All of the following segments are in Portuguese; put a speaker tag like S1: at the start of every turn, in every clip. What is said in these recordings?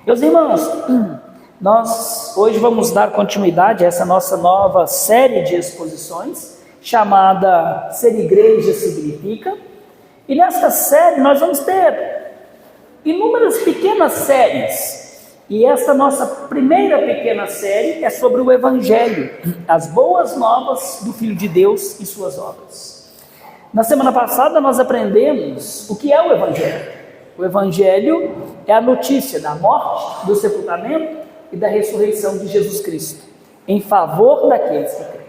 S1: Meus irmãos, nós hoje vamos dar continuidade a essa nossa nova série de exposições, chamada Ser Igreja Significa. E nesta série nós vamos ter inúmeras pequenas séries. E esta nossa primeira pequena série é sobre o Evangelho, as boas novas do Filho de Deus e suas obras. Na semana passada nós aprendemos o que é o Evangelho. O Evangelho é a notícia da morte, do sepultamento e da ressurreição de Jesus Cristo, em favor daqueles que creem.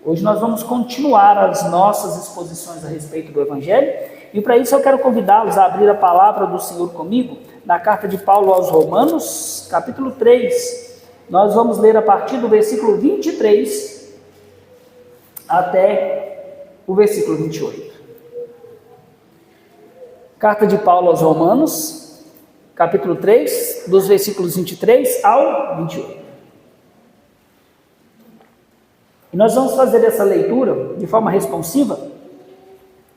S1: Hoje nós vamos continuar as nossas exposições a respeito do Evangelho, e para isso eu quero convidá-los a abrir a palavra do Senhor comigo, na carta de Paulo aos Romanos, capítulo 3. Nós vamos ler a partir do versículo 23 até o versículo 28. Carta de Paulo aos Romanos, capítulo 3, dos versículos 23 ao 28. E nós vamos fazer essa leitura de forma responsiva.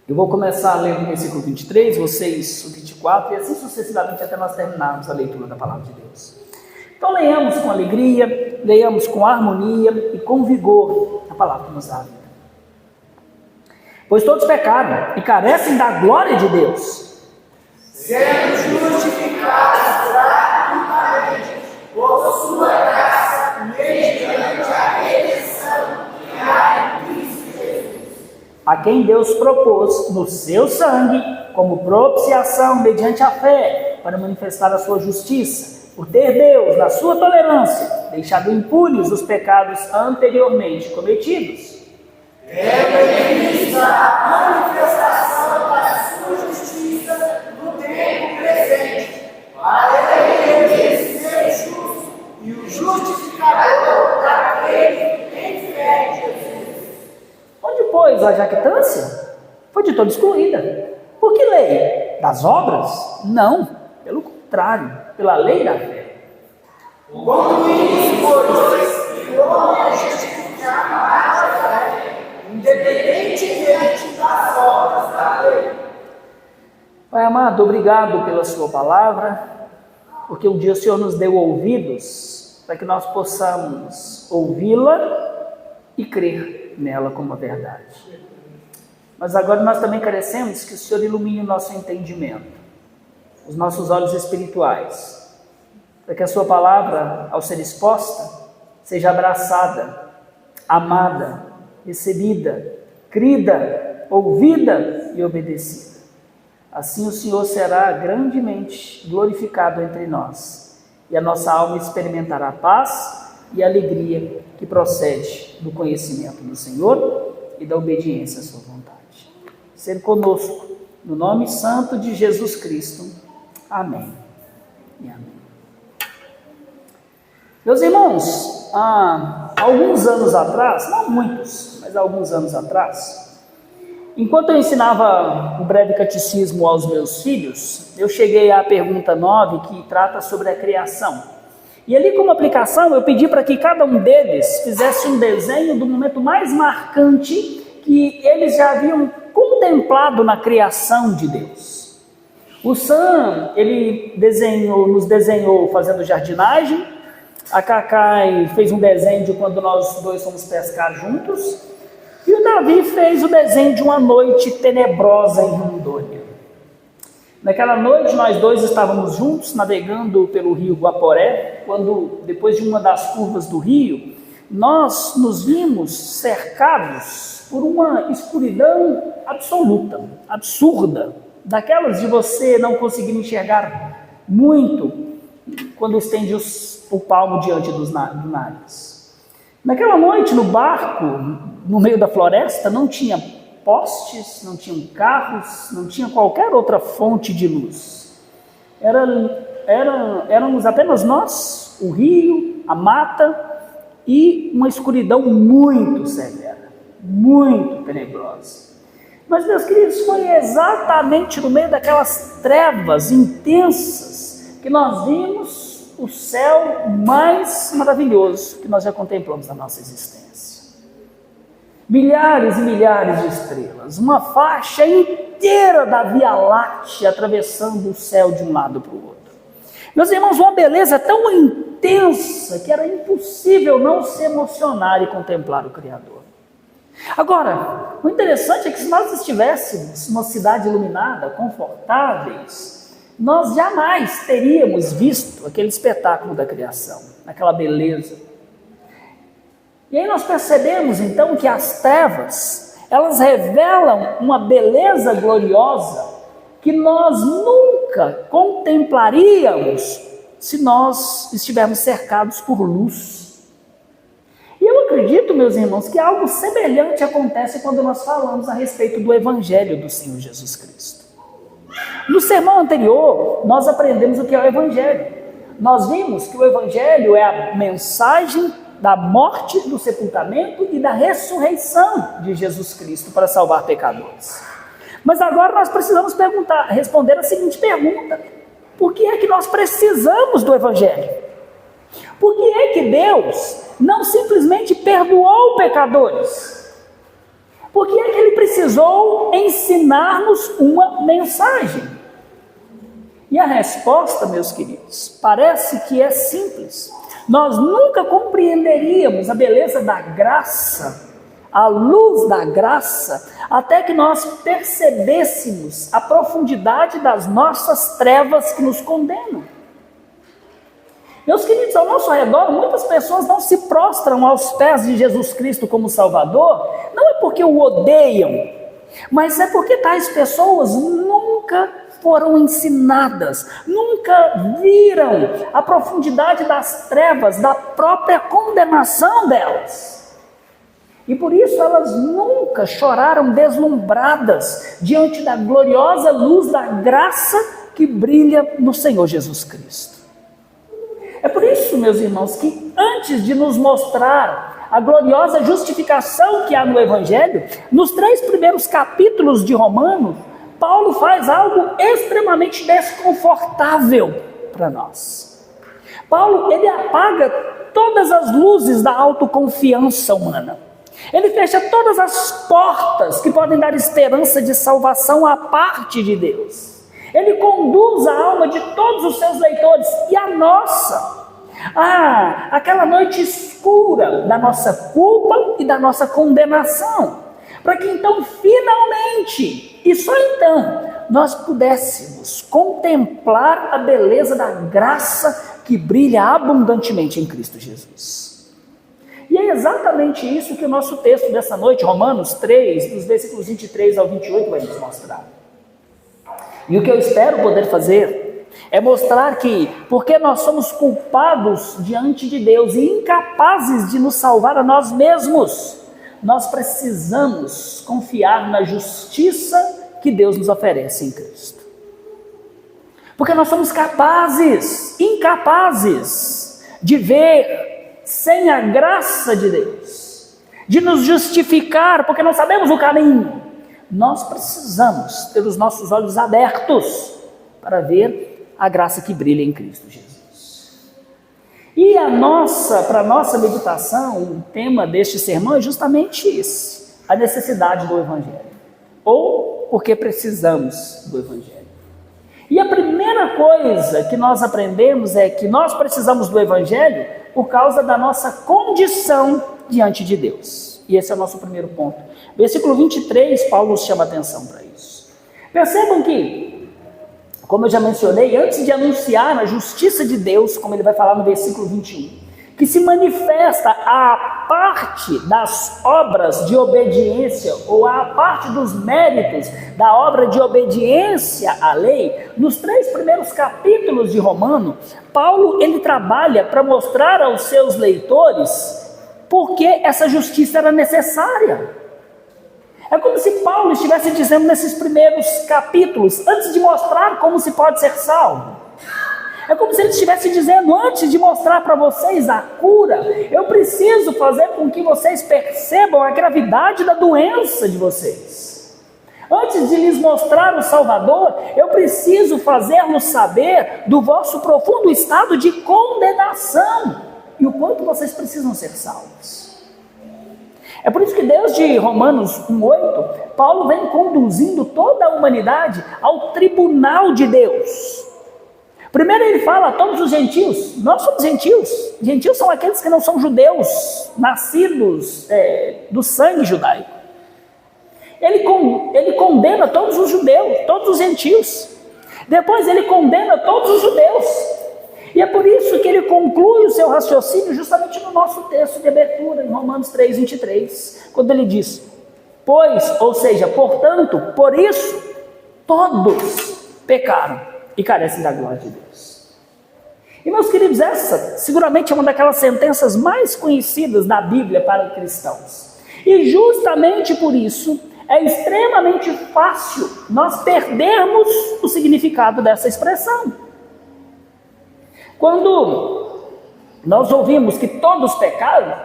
S1: Eu vou começar a ler o versículo 23, vocês o 24, e assim sucessivamente até nós terminarmos a leitura da Palavra de Deus. Então leiamos com alegria, leiamos com harmonia e com vigor a Palavra que nos dá a vida. Pois todos pecaram e carecem da glória de Deus,
S2: sendo justificados gratuitamente por sua graça, mediante a redenção que há em Cristo Jesus,
S1: a quem Deus propôs no seu sangue como propiciação mediante a fé, para manifestar a sua justiça, por ter Deus, na sua tolerância, deixado impunes os pecados anteriormente cometidos.
S2: Realiza a manifestação da sua justiça no tempo presente, para ele ser justo e o justificador daquele que tem fé em Jesus.
S1: Onde, pois, a jactância? Foi de toda excluída. Por que lei? Das obras? Não, pelo contrário, pela lei da fé.
S2: Quando isso, pois, o homem é justificado pela fé, independentemente das obras da lei.
S1: Pai amado, obrigado pela sua palavra, porque um dia o Senhor nos deu ouvidos para que nós possamos ouvi-la e crer nela como a verdade. Mas agora nós também carecemos que o Senhor ilumine o nosso entendimento, os nossos olhos espirituais, para que a sua palavra, ao ser exposta, seja abraçada, amada, recebida, crida, ouvida e obedecida. Assim o Senhor será grandemente glorificado entre nós, e a nossa alma experimentará a paz e a alegria que procede do conhecimento do Senhor e da obediência à sua vontade. Ser conosco, no nome santo de Jesus Cristo. Amém e amém. Meus irmãos, há alguns anos atrás, não muitos, mas alguns anos atrás, enquanto eu ensinava o breve catecismo aos meus filhos, eu cheguei à pergunta 9, que trata sobre a criação. E ali, como aplicação, eu pedi para que cada um deles fizesse um desenho do momento mais marcante que eles já haviam contemplado na criação de Deus. O Sam, ele nos desenhou fazendo jardinagem. A Cacai fez um desenho de quando nós dois fomos pescar juntos. E o Davi fez o desenho de uma noite tenebrosa em Rondônia. Naquela noite nós dois estávamos juntos navegando pelo rio Guaporé, quando depois de uma das curvas do rio, nós nos vimos cercados por uma escuridão absoluta, absurda, daquelas de você não conseguir enxergar muito quando estende o palmo diante do nariz. Naquela noite, no barco, no meio da floresta, não tinha postes, não tinham carros, não tinha qualquer outra fonte de luz. Éramos apenas nós, o rio, a mata e uma escuridão muito severa, muito tenebrosa. Mas, meus queridos, foi exatamente no meio daquelas trevas intensas que nós vimos o céu mais maravilhoso que nós já contemplamos na nossa existência. Milhares e milhares de estrelas, uma faixa inteira da Via Láctea atravessando o céu de um lado para o outro. Meus irmãos, uma beleza tão intensa que era impossível não se emocionar e contemplar o Criador. Agora, o interessante é que se nós estivéssemos numa cidade iluminada, confortáveis, nós jamais teríamos visto aquele espetáculo da criação, aquela beleza. E aí nós percebemos então que as trevas, elas revelam uma beleza gloriosa que nós nunca contemplaríamos se nós estivermos cercados por luz. E eu acredito, meus irmãos, que algo semelhante acontece quando nós falamos a respeito do Evangelho do Senhor Jesus Cristo. No sermão anterior, nós aprendemos o que é o Evangelho. Nós vimos que o Evangelho é a mensagem da morte, do sepultamento e da ressurreição de Jesus Cristo para salvar pecadores. Mas agora nós precisamos responder a seguinte pergunta: por que é que nós precisamos do Evangelho? Por que é que Deus não simplesmente perdoou pecadores? Por que é que Ele precisou ensinar-nos uma mensagem? E a resposta, meus queridos, parece que é simples. Nós nunca compreenderíamos a beleza da graça, a luz da graça, até que nós percebêssemos a profundidade das nossas trevas que nos condenam. Meus queridos, ao nosso redor, muitas pessoas não se prostram aos pés de Jesus Cristo como Salvador, não é porque o odeiam, mas é porque tais pessoas nunca foram ensinadas, nunca viram a profundidade das trevas, da própria condenação delas. E por isso elas nunca choraram deslumbradas diante da gloriosa luz da graça que brilha no Senhor Jesus Cristo. É por isso, meus irmãos, que antes de nos mostrar a gloriosa justificação que há no Evangelho, nos 3 primeiros capítulos de Romanos, Paulo faz algo extremamente desconfortável para nós. Paulo, ele apaga todas as luzes da autoconfiança humana. Ele fecha todas as portas que podem dar esperança de salvação à parte de Deus. Ele conduz a alma de todos os seus leitores e a nossa, aquela noite escura da nossa culpa e da nossa condenação, para que então finalmente, e só então, nós pudéssemos contemplar a beleza da graça que brilha abundantemente em Cristo Jesus. E é exatamente isso que o nosso texto dessa noite, Romanos 3, dos versículos 23 ao 28, vai nos mostrar. E o que eu espero poder fazer é mostrar que, porque nós somos culpados diante de Deus e incapazes de nos salvar a nós mesmos, nós precisamos confiar na justiça que Deus nos oferece em Cristo. Porque nós somos incapazes de ver sem a graça de Deus, de nos justificar, porque não sabemos o caminho. Nós precisamos ter os nossos olhos abertos para ver a graça que brilha em Cristo Jesus. E para a nossa meditação, o tema deste sermão é justamente esse: a necessidade do Evangelho, ou porque precisamos do Evangelho. E a primeira coisa que nós aprendemos é que nós precisamos do Evangelho por causa da nossa condição diante de Deus. E esse é o nosso primeiro ponto. Versículo 23, Paulo nos chama a atenção para isso. Percebam que, como eu já mencionei, antes de anunciar a justiça de Deus, como ele vai falar no versículo 21, que se manifesta à parte das obras de obediência, ou à parte dos méritos da obra de obediência à lei, nos 3 primeiros capítulos de Romano, Paulo ele trabalha para mostrar aos seus leitores porque essa justiça era necessária. É como se Paulo estivesse dizendo nesses primeiros capítulos, antes de mostrar como se pode ser salvo, é como se ele estivesse dizendo, antes de mostrar para vocês a cura, eu preciso fazer com que vocês percebam a gravidade da doença de vocês. Antes de lhes mostrar o Salvador, eu preciso fazê-los saber do vosso profundo estado de condenação e o quanto vocês precisam ser salvos. É por isso que desde Romanos 1:8, Paulo vem conduzindo toda a humanidade ao tribunal de Deus, Primeiro ele fala a todos os gentios. Nós somos gentios. Gentios são aqueles que não são judeus, nascidos do sangue judaico. Ele condena todos os judeus, todos os gentios. Depois ele condena todos os judeus. E é por isso que ele conclui o seu raciocínio justamente no nosso texto de abertura, em Romanos 3:23, quando ele diz: pois, ou seja, portanto, por isso, todos pecaram e carecem da glória de Deus. E meus queridos, essa seguramente é uma daquelas sentenças mais conhecidas da Bíblia para cristãos. E justamente por isso é extremamente fácil nós perdermos o significado dessa expressão. Quando nós ouvimos que todos pecaram,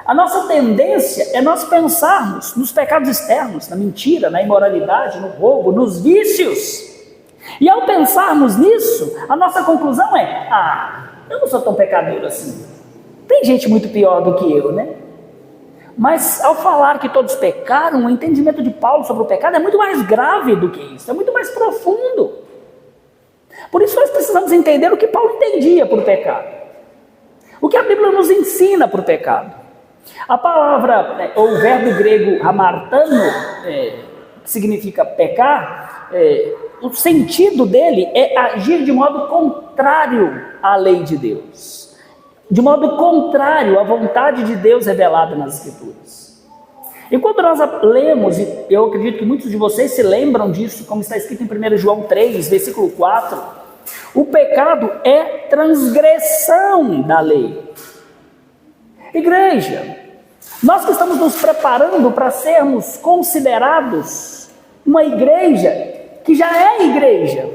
S1: a nossa tendência é nós pensarmos nos pecados externos, na mentira, na imoralidade, no roubo, nos vícios. E ao pensarmos nisso, a nossa conclusão é: eu não sou tão pecador assim. Tem gente muito pior do que eu, né? Mas ao falar que todos pecaram, o entendimento de Paulo sobre o pecado é muito mais grave do que isso, é muito mais profundo. Por isso nós precisamos entender o que Paulo entendia por pecado. O que a Bíblia nos ensina por pecado. A palavra, ou o verbo grego hamartano, que significa pecar, o sentido dele é agir de modo contrário à lei de Deus. De modo contrário à vontade de Deus revelada nas Escrituras. E quando nós lemos, e eu acredito que muitos de vocês se lembram disso, como está escrito em 1 João 3, versículo 4, o pecado é transgressão da lei. Igreja, nós que estamos nos preparando para sermos considerados uma igreja que já é igreja,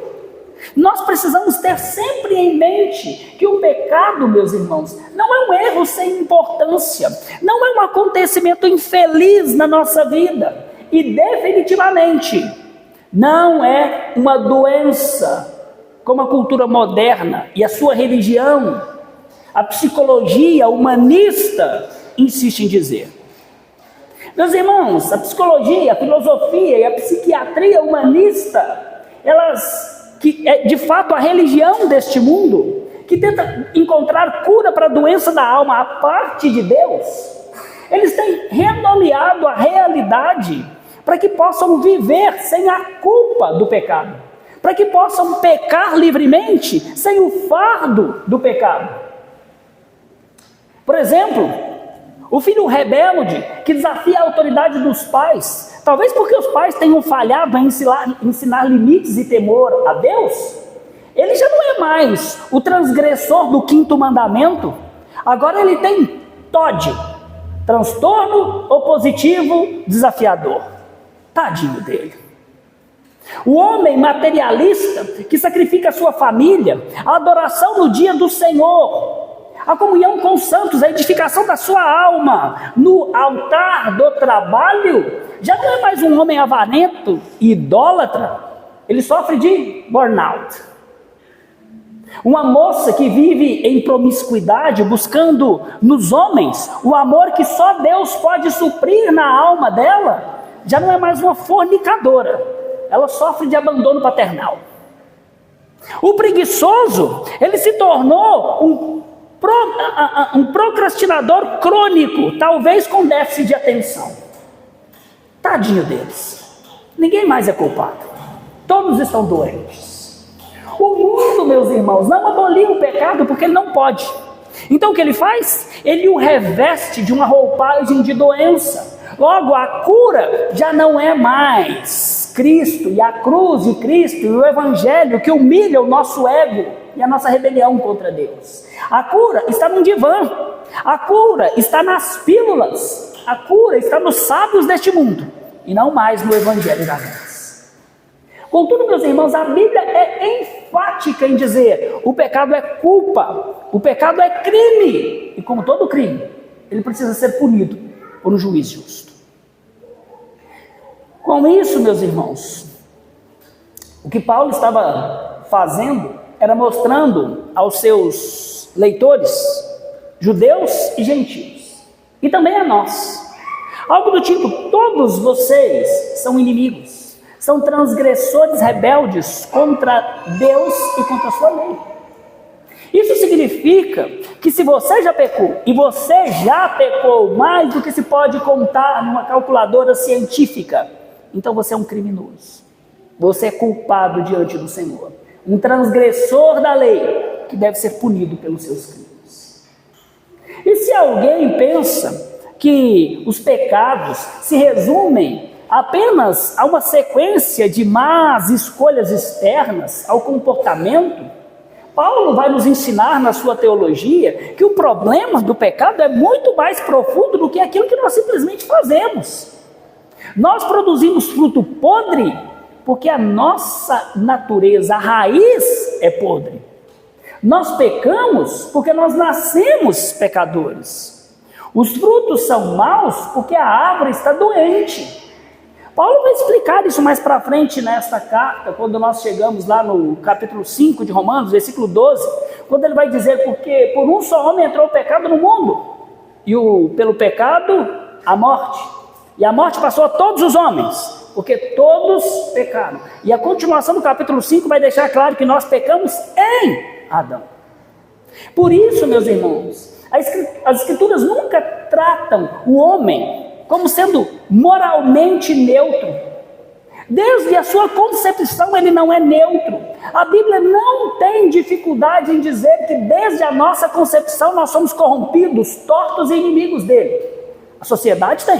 S1: nós precisamos ter sempre em mente que o pecado, meus irmãos, não é um erro sem importância, não é um acontecimento infeliz na nossa vida, e definitivamente não é uma doença, como a cultura moderna e a sua religião, a psicologia humanista insiste em dizer. Meus irmãos, a psicologia, a filosofia e a psiquiatria humanista, elas que é de fato a religião deste mundo, que tenta encontrar cura para a doença da alma a parte de Deus, eles têm renomeado a realidade para que possam viver sem a culpa do pecado, para que possam pecar livremente sem o fardo do pecado. Por exemplo, o filho rebelde que desafia a autoridade dos pais, talvez porque os pais tenham falhado em ensinar limites e temor a Deus, ele já não é mais o transgressor do 5º mandamento, agora ele tem TOD, transtorno opositivo desafiador. Tadinho dele. O homem materialista que sacrifica a sua família, a adoração no dia do Senhor, a comunhão com os santos, a edificação da sua alma no altar do trabalho, já não é mais um homem avarento e idólatra, ele sofre de burnout. Uma moça que vive em promiscuidade, buscando nos homens o amor que só Deus pode suprir na alma dela, já não é mais uma fornicadora, ela sofre de abandono paternal. O preguiçoso, ele se tornou um procrastinador crônico, talvez com déficit de atenção. Tadinho deles, ninguém mais é culpado, todos estão doentes. O mundo, meus irmãos, não aboliu o pecado porque ele não pode. Então o que ele faz? Ele o reveste de uma roupagem de doença. Logo, a cura já não é mais Cristo e a cruz de Cristo e o Evangelho que humilha o nosso ego e a nossa rebelião contra Deus. A cura está no divã, a cura está nas pílulas, a cura está nos sábios deste mundo e não mais no Evangelho da graça. Contudo, meus irmãos, a Bíblia é enfática em dizer: o pecado é culpa, o pecado é crime, e como todo crime, ele precisa ser punido por um juiz justo. Com isso, meus irmãos, o que Paulo estava fazendo era mostrando aos seus leitores, judeus e gentios, e também a nós, algo do tipo: todos vocês são inimigos, são transgressores rebeldes contra Deus e contra a sua lei. significa que se você já pecou, e você já pecou mais do que se pode contar numa calculadora científica, então você é um criminoso. Você é culpado diante do Senhor. Um transgressor da lei que deve ser punido pelos seus crimes. E se alguém pensa que os pecados se resumem apenas a uma sequência de más escolhas externas ao comportamento, Paulo vai nos ensinar na sua teologia que o problema do pecado é muito mais profundo do que aquilo que nós simplesmente fazemos. Nós produzimos fruto podre porque a nossa natureza, a raiz é podre. Nós pecamos porque nós nascemos pecadores. Os frutos são maus porque a árvore está doente. Paulo vai explicar isso mais para frente nesta carta, quando nós chegamos lá no capítulo 5 de Romanos, versículo 12, quando ele vai dizer, porque por um só homem entrou o pecado no mundo, e pelo pecado a morte, e a morte passou a todos os homens, porque todos pecaram. E a continuação do capítulo 5 vai deixar claro que nós pecamos em Adão. Por isso, meus irmãos, as escrituras nunca tratam o homem como sendo moralmente neutro. Desde a sua concepção ele não é neutro. A Bíblia não tem dificuldade em dizer que desde a nossa concepção nós somos corrompidos, tortos e inimigos dele. A sociedade tem.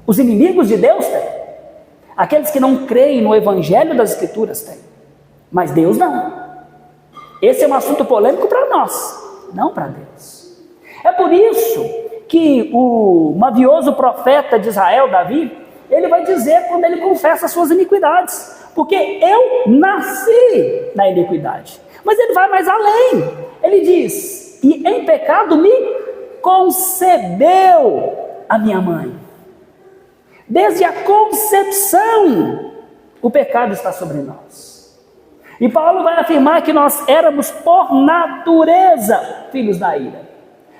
S1: Os inimigos de Deus têm. Aqueles que não creem no Evangelho das Escrituras têm. Mas Deus não. Esse é um assunto polêmico para nós, não para Deus. É por isso que o mavioso profeta de Israel, Davi, ele vai dizer quando ele confessa as suas iniquidades, porque eu nasci na iniquidade. Mas ele vai mais além, ele diz, e em pecado me concebeu a minha mãe. Desde a concepção, o pecado está sobre nós. E Paulo vai afirmar que nós éramos por natureza filhos da ira.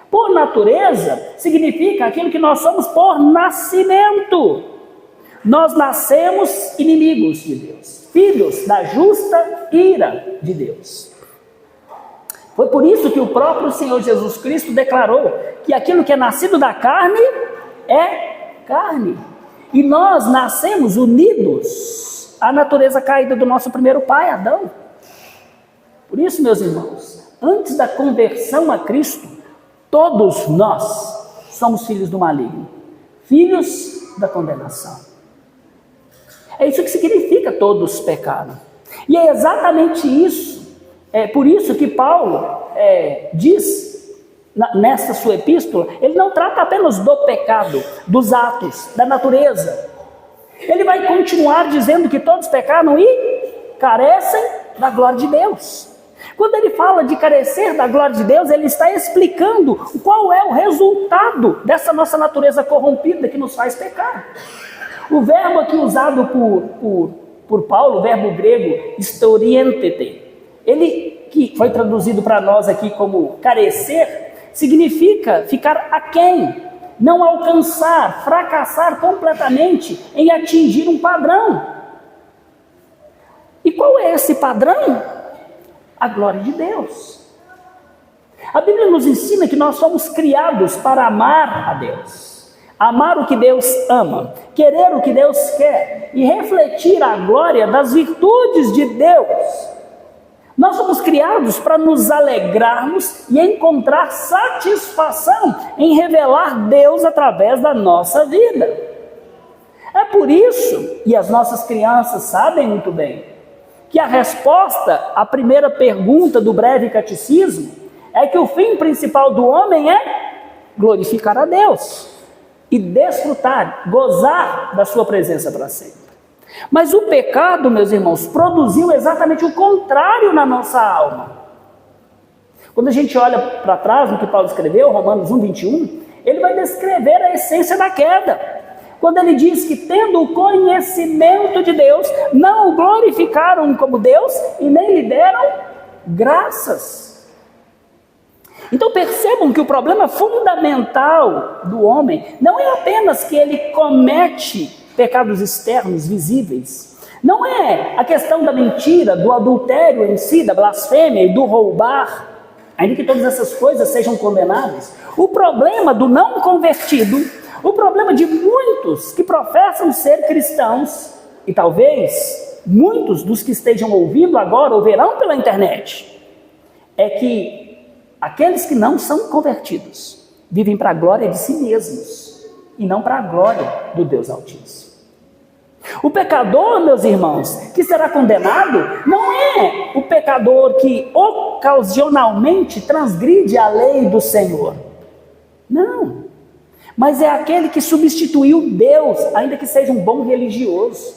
S1: Por natureza, significa aquilo que nós somos por nascimento. Nós nascemos inimigos de Deus, filhos da justa ira de Deus. Foi por isso que o próprio Senhor Jesus Cristo declarou que aquilo que é nascido da carne é carne. E nós nascemos unidos à natureza caída do nosso primeiro pai, Adão. Por isso, meus irmãos, antes da conversão a Cristo, todos nós somos filhos do maligno, filhos da condenação. É isso que significa todos pecaram. E é exatamente isso, por isso que Paulo diz, nesta sua epístola, ele não trata apenas do pecado, dos atos, da natureza. Ele vai continuar dizendo que todos pecaram e carecem da glória de Deus. Quando ele fala de carecer da glória de Deus, ele está explicando qual é o resultado dessa nossa natureza corrompida que nos faz pecar. O verbo aqui usado por Paulo, o verbo grego storientete, ele que foi traduzido para nós aqui como carecer, significa ficar aquém, não alcançar, fracassar completamente em atingir um padrão. E qual é esse padrão? A glória de Deus. A Bíblia nos ensina que nós somos criados para amar a Deus, amar o que Deus ama, querer o que Deus quer e refletir a glória das virtudes de Deus. Nós somos criados para nos alegrarmos e encontrar satisfação em revelar Deus através da nossa vida. É por isso, e as nossas crianças sabem muito bem, que a resposta à primeira pergunta do breve catecismo é que o fim principal do homem é glorificar a Deus e desfrutar, gozar da sua presença para sempre. Mas o pecado, meus irmãos, produziu exatamente o contrário na nossa alma. Quando a gente olha para trás no que Paulo escreveu, Romanos 1:21, ele vai descrever a essência da queda. Quando ele diz que tendo o conhecimento de Deus, não o glorificaram como Deus e nem lhe deram graças. Então percebam que o problema fundamental do homem não é apenas que ele comete pecados externos visíveis. Não é a questão da mentira, do adultério em si, da blasfêmia e do roubar. ainda que todas essas coisas sejam condenáveis. O problema do não convertido, o problema de muitos que professam ser cristãos, e talvez muitos dos que estejam ouvindo agora ou verão pela internet, é que aqueles que não são convertidos vivem para a glória de si mesmos e não para a glória do Deus Altíssimo. O pecador, meus irmãos, que será condenado, não é o pecador que ocasionalmente transgride a lei do Senhor. Não. Mas é aquele que substituiu Deus, ainda que seja um bom religioso.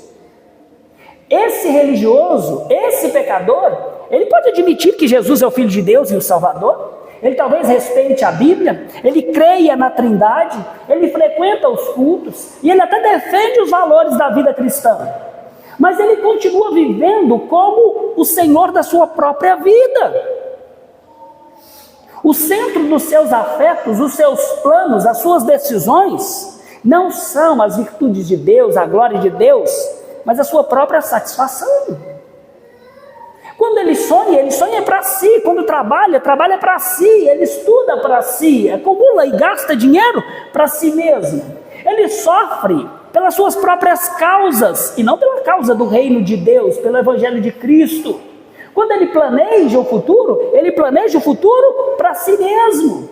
S1: Esse religioso, esse pecador, ele pode admitir que Jesus é o Filho de Deus e o Salvador. Ele talvez respeite a Bíblia, ele creia na Trindade, ele frequenta os cultos e ele até defende os valores da vida cristã. Mas ele continua vivendo como o Senhor da sua própria vida. O centro dos seus afetos, os seus planos, as suas decisões, não são as virtudes de Deus, a glória de Deus, mas a sua própria satisfação. Quando ele sonha para si. Quando trabalha para si. Ele estuda para si, acumula e gasta dinheiro para si mesmo. Ele sofre pelas suas próprias causas e não pela causa do reino de Deus, pelo Evangelho de Cristo. Quando ele planeja o futuro para si mesmo.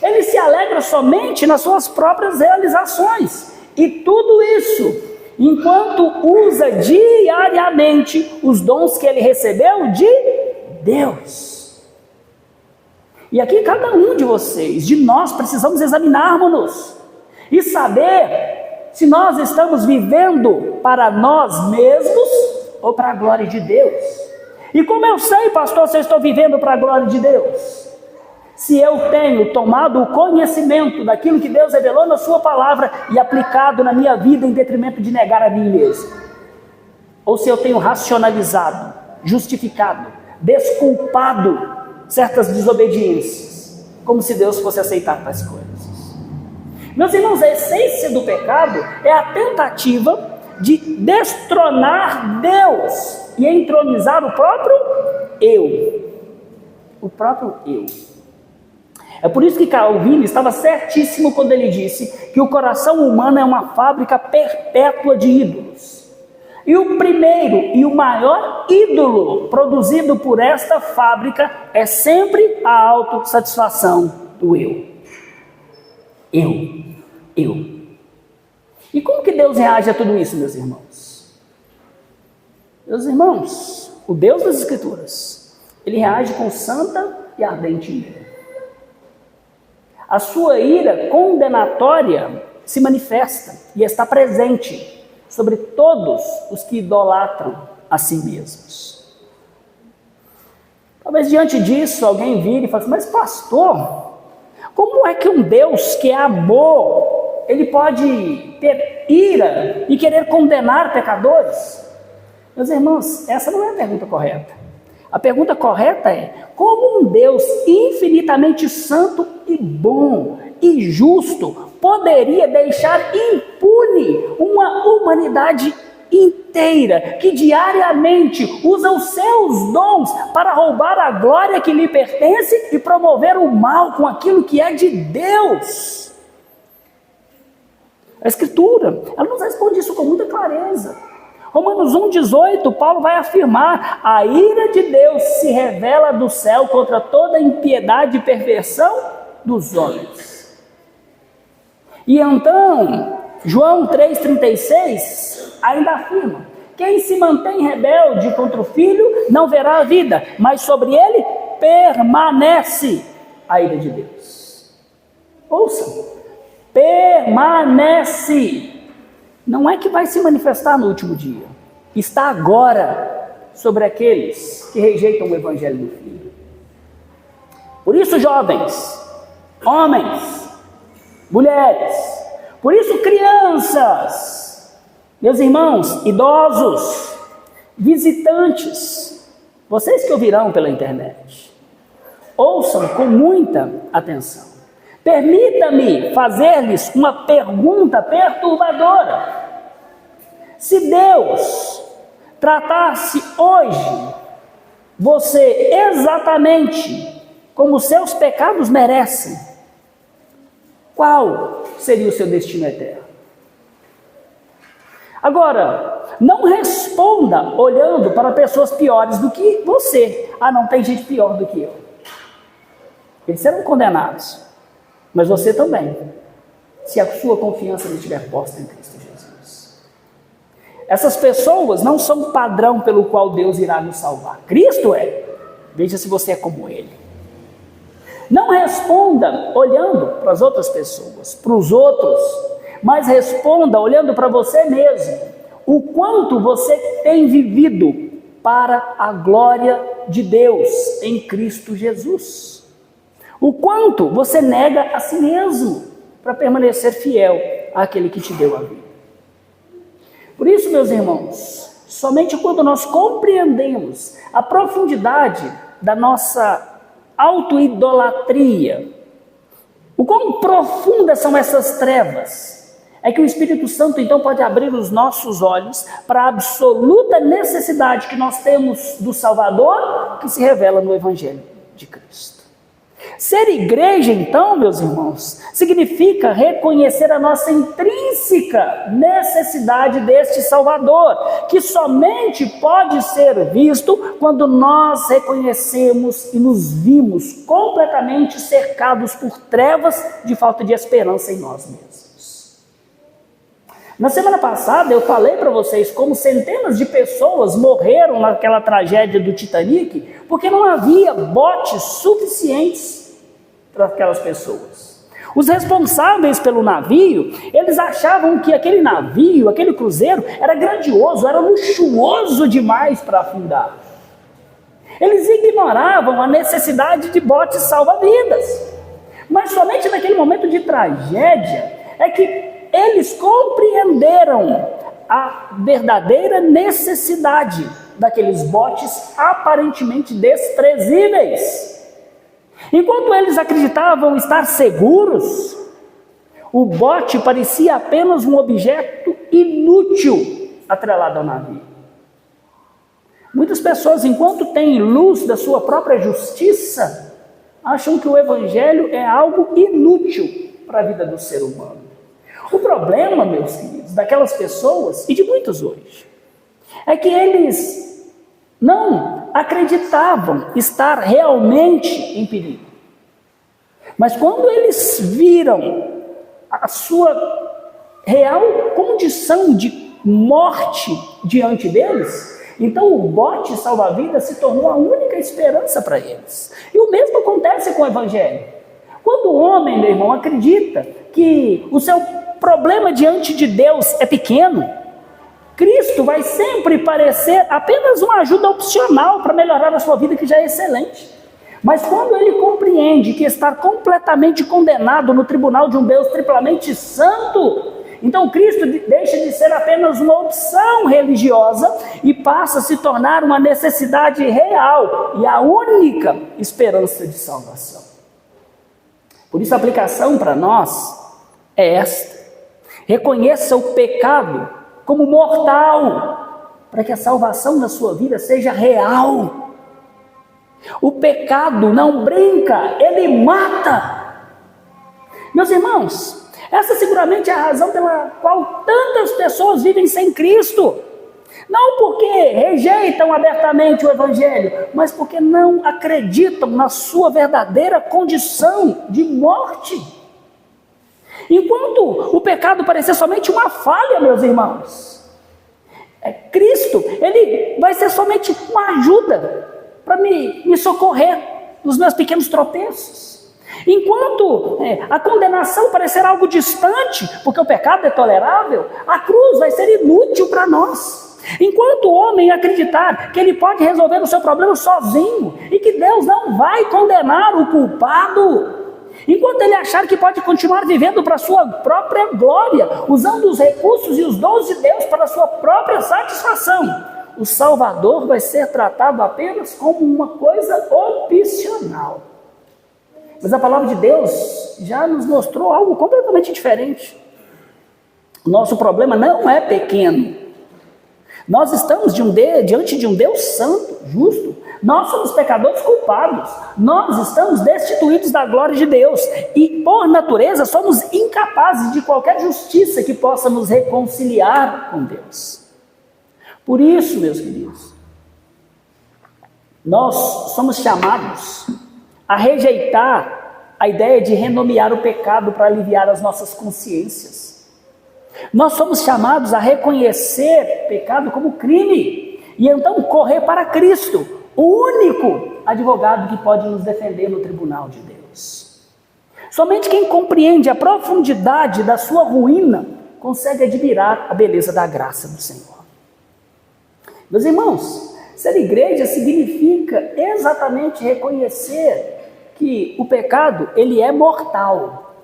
S1: Ele se alegra somente nas suas próprias realizações. E tudo isso enquanto usa diariamente os dons que ele recebeu de Deus. E aqui cada um de vocês, de nós, precisamos examinar-nos e saber se nós estamos vivendo para nós mesmos ou para a glória de Deus. E como eu sei, pastor, se eu estou vivendo para a glória de Deus? Se eu tenho tomado o conhecimento daquilo que Deus revelou na sua palavra e aplicado na minha vida em detrimento de negar a mim mesmo. Ou se eu tenho racionalizado, justificado, desculpado certas desobediências, como se Deus fosse aceitar tais coisas. Meus irmãos, a essência do pecado é a tentativa de destronar Deus e entronizar o próprio eu. O próprio eu. É por isso que Calvino estava certíssimo quando ele disse que o coração humano é uma fábrica perpétua de ídolos. E o primeiro e o maior ídolo produzido por esta fábrica é sempre a autossatisfação do eu. Eu. E como que Deus reage a tudo isso, meus irmãos? Meus irmãos, o Deus das Escrituras, ele reage com santa e ardente ira. A sua ira condenatória se manifesta e está presente sobre todos os que idolatram a si mesmos. Talvez diante disso alguém vire e fale assim, mas pastor, como é que um Deus que é amor, ele pode ter ira e querer condenar pecadores? Meus irmãos, essa não é a pergunta correta. A pergunta correta é, como um Deus infinitamente santo e bom e justo poderia deixar impune uma humanidade inteira que diariamente usa os seus dons para roubar a glória que lhe pertence e promover o mal com aquilo que é de Deus? A Escritura, ela nos responde isso com muita clareza. Romanos 1,18, Paulo vai afirmar, a ira de Deus se revela do céu contra toda impiedade e perversão dos homens. E então, João 3,36 ainda afirma, quem se mantém rebelde contra o Filho não verá a vida, mas sobre ele permanece a ira de Deus. Ouça, permanece. Não é que vai se manifestar no último dia. Está agora sobre aqueles que rejeitam o Evangelho do Filho. Por isso, jovens, homens, mulheres, por isso, crianças, meus irmãos, idosos, visitantes, vocês que ouvirão pela internet, ouçam com muita atenção. Permita-me fazer-lhes uma pergunta perturbadora. Se Deus tratasse hoje você exatamente como os seus pecados merecem, qual seria o seu destino eterno? Agora, não responda olhando para pessoas piores do que você. Ah, não, tem gente pior do que eu. Eles serão condenados, mas você também, se a sua confiança não estiver posta em Cristo Jesus. Essas pessoas não são o padrão pelo qual Deus irá nos salvar. Cristo é. Veja se você é como Ele. Não responda olhando para as outras pessoas, para os outros, mas responda olhando para você mesmo. O quanto você tem vivido para a glória de Deus em Cristo Jesus. O quanto você nega a si mesmo para permanecer fiel àquele que te deu a vida. Por isso, meus irmãos, somente quando nós compreendemos a profundidade da nossa autoidolatria, o quão profundas são essas trevas, é que o Espírito Santo então pode abrir os nossos olhos para a absoluta necessidade que nós temos do Salvador, que se revela no Evangelho de Cristo. Ser igreja, então, meus irmãos, significa reconhecer a nossa intrínseca necessidade deste Salvador, que somente pode ser visto quando nós reconhecemos e nos vimos completamente cercados por trevas de falta de esperança em nós mesmos. Na semana passada eu falei para vocês como centenas de pessoas morreram naquela tragédia do Titanic, porque não havia botes suficientes para aquelas pessoas. Os responsáveis pelo navio, eles achavam que aquele navio, aquele cruzeiro, era grandioso, era luxuoso demais para afundar. Eles ignoravam a necessidade de botes salva-vidas. Mas somente naquele momento de tragédia é que eles compreenderam a verdadeira necessidade daqueles botes aparentemente desprezíveis. Enquanto eles acreditavam estar seguros, o bote parecia apenas um objeto inútil atrelado ao navio. Muitas pessoas, enquanto têm luz da sua própria justiça, acham que o Evangelho é algo inútil para a vida do ser humano. O problema, meus queridos, daquelas pessoas, e de muitos hoje, é que eles não acreditavam estar realmente em perigo. Mas quando eles viram a sua real condição de morte diante deles, então o bote salva-vidas se tornou a única esperança para eles. E o mesmo acontece com o Evangelho. Quando o homem, meu irmão, acredita que o seu problema diante de Deus é pequeno, Cristo vai sempre parecer apenas uma ajuda opcional para melhorar a sua vida, que já é excelente. Mas quando ele compreende que está completamente condenado no tribunal de um Deus triplamente santo, então Cristo deixa de ser apenas uma opção religiosa e passa a se tornar uma necessidade real e a única esperança de salvação. Por isso a aplicação para nós é esta: reconheça o pecado como mortal, para que a salvação da sua vida seja real. O pecado não brinca, ele mata. Meus irmãos, essa seguramente é a razão pela qual tantas pessoas vivem sem Cristo. Não porque rejeitam abertamente o Evangelho, mas porque não acreditam na sua verdadeira condição de morte. Enquanto o pecado parecer somente uma falha, meus irmãos, Cristo, ele vai ser somente uma ajuda para me socorrer nos meus pequenos tropeços. Enquanto a condenação parecer algo distante, porque o pecado é tolerável, a cruz vai ser inútil para nós. Enquanto o homem acreditar que ele pode resolver o seu problema sozinho e que Deus não vai condenar o culpado, enquanto ele achar que pode continuar vivendo para a sua própria glória, usando os recursos e os dons de Deus para a sua própria satisfação, o Salvador vai ser tratado apenas como uma coisa opcional. Mas a palavra de Deus já nos mostrou algo completamente diferente. O nosso problema não é pequeno. Nós estamos diante de um Deus santo, justo. Nós somos pecadores culpados. Nós estamos destituídos da glória de Deus. E, por natureza, somos incapazes de qualquer justiça que possa nos reconciliar com Deus. Por isso, meus queridos, nós somos chamados a rejeitar a ideia de renomear o pecado para aliviar as nossas consciências. Nós somos chamados a reconhecer pecado como crime e então correr para Cristo, o único advogado que pode nos defender no tribunal de Deus. Somente quem compreende a profundidade da sua ruína consegue admirar a beleza da graça do Senhor. Meus irmãos, ser igreja significa exatamente reconhecer que o pecado, ele é mortal,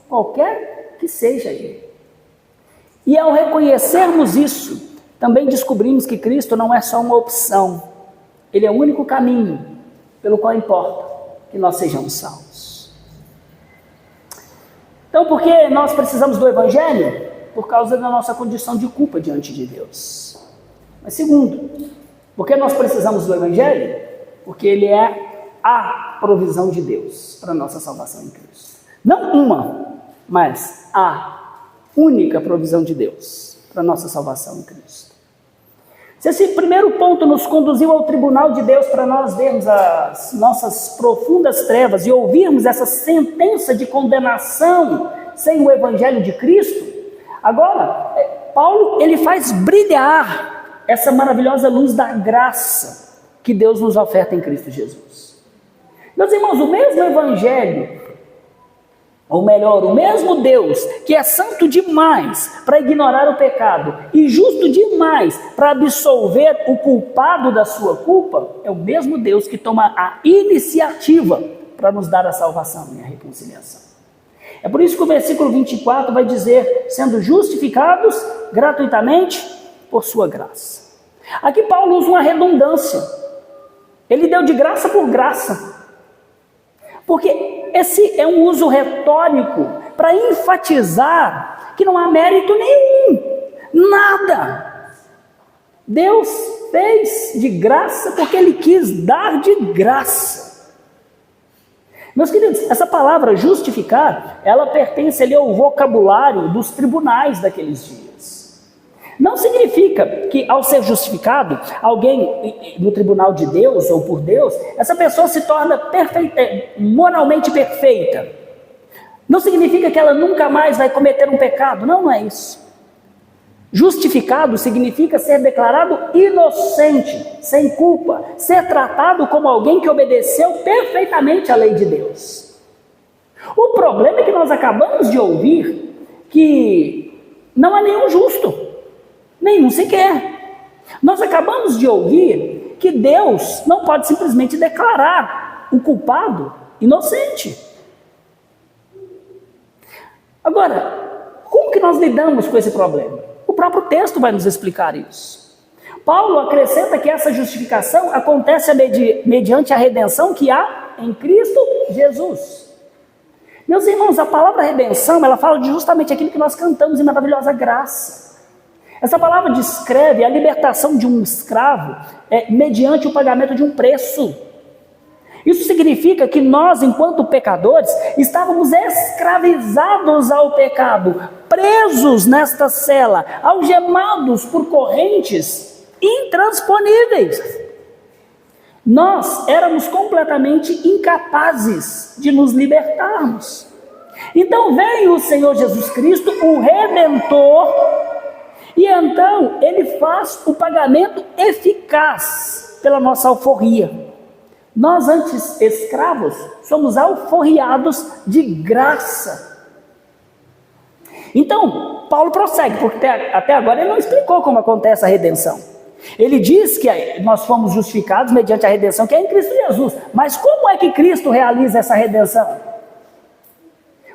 S1: qualquer que seja ele. E ao reconhecermos isso, também descobrimos que Cristo não é só uma opção, Ele é o único caminho pelo qual importa que nós sejamos salvos. Então, por que nós precisamos do Evangelho? Por causa da nossa condição de culpa diante de Deus. Mas segundo, por que nós precisamos do Evangelho? Porque ele é a provisão de Deus para a nossa salvação em Cristo. Não uma, mas a única provisão de Deus para a nossa salvação em Cristo. Se esse primeiro ponto nos conduziu ao tribunal de Deus para nós vermos as nossas profundas trevas e ouvirmos essa sentença de condenação sem o Evangelho de Cristo, agora, Paulo ele faz brilhar essa maravilhosa luz da graça que Deus nos oferta em Cristo Jesus. Meus irmãos, o mesmo Evangelho, ou melhor, o mesmo Deus que é santo demais para ignorar o pecado e justo demais para absolver o culpado da sua culpa, é o mesmo Deus que toma a iniciativa para nos dar a salvação e a reconciliação. É por isso que o versículo 24 vai dizer, sendo justificados gratuitamente por sua graça. Aqui Paulo usa uma redundância. Ele deu de graça por graça. Porque esse é um uso retórico para enfatizar que não há mérito nenhum, nada. Deus fez de graça porque Ele quis dar de graça. Meus queridos, essa palavra justificar, ela pertence ali ao vocabulário dos tribunais daqueles dias. Não significa que ao ser justificado, alguém no tribunal de Deus ou por Deus, essa pessoa se torna moralmente perfeita. Não significa que ela nunca mais vai cometer um pecado. Não, não é isso. Justificado significa ser declarado inocente, sem culpa, ser tratado como alguém que obedeceu perfeitamente a lei de Deus. O problema é que nós acabamos de ouvir que não há nenhum justo. Nenhum sequer. Nós acabamos de ouvir que Deus não pode simplesmente declarar o culpado inocente. Agora, como que nós lidamos com esse problema? O próprio texto vai nos explicar isso. Paulo acrescenta que essa justificação acontece mediante a redenção que há em Cristo Jesus. Meus irmãos, a palavra redenção, ela fala de justamente aquilo que nós cantamos em maravilhosa graça. Essa palavra descreve a libertação de um escravo mediante o pagamento de um preço. Isso significa que nós, enquanto pecadores, estávamos escravizados ao pecado, presos nesta cela, algemados por correntes intransponíveis. Nós éramos completamente incapazes de nos libertarmos. Então veio o Senhor Jesus Cristo, o Redentor, e então Ele faz o pagamento eficaz pela nossa alforria. Nós, antes escravos, somos alforriados de graça. Então, Paulo prossegue, porque até agora ele não explicou como acontece a redenção. Ele diz que nós fomos justificados mediante a redenção que é em Cristo Jesus. Mas como é que Cristo realiza essa redenção?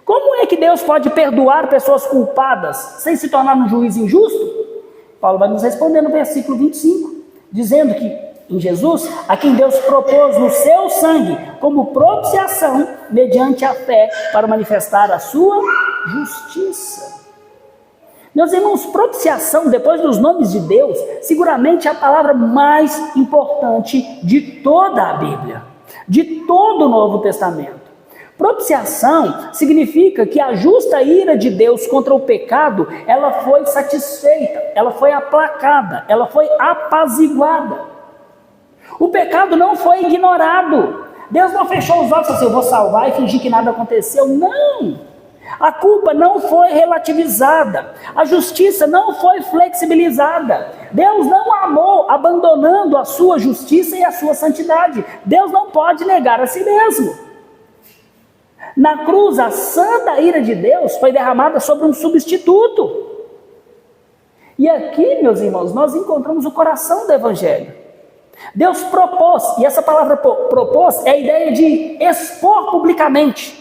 S1: Como é que Deus pode perdoar pessoas culpadas sem se tornar um juiz injusto? Paulo vai nos responder no versículo 25, dizendo que em Jesus, a quem Deus propôs no seu sangue como propiciação mediante a fé para manifestar a sua justiça. Meus irmãos, propiciação, depois dos nomes de Deus, seguramente é a palavra mais importante de toda a Bíblia, de todo o Novo Testamento. Propiciação significa que a justa ira de Deus contra o pecado, ela foi satisfeita, ela foi aplacada, ela foi apaziguada. O pecado não foi ignorado. Deus não fechou os olhos e disse assim, eu vou salvar e fingir que nada aconteceu. Não! A culpa não foi relativizada, a justiça não foi flexibilizada. Deus não amou abandonando a sua justiça e a sua santidade. Deus não pode negar a si mesmo. Na cruz, a santa ira de Deus foi derramada sobre um substituto. E aqui, meus irmãos, nós encontramos o coração do Evangelho. Deus propôs, e essa palavra propôs é a ideia de expor publicamente.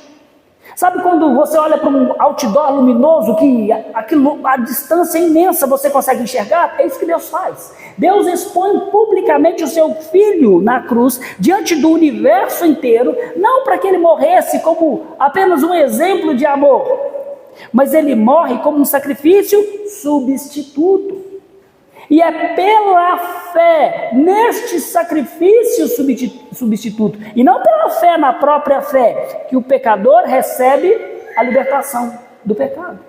S1: Sabe quando você olha para um outdoor luminoso, que a distância é imensa, você consegue enxergar? É isso que Deus faz. Deus expõe publicamente o seu Filho na cruz, diante do universo inteiro, não para que ele morresse como apenas um exemplo de amor, mas ele morre como um sacrifício substituto. E é pela fé neste sacrifício substituto, e não pela fé na própria fé, que o pecador recebe a libertação do pecado.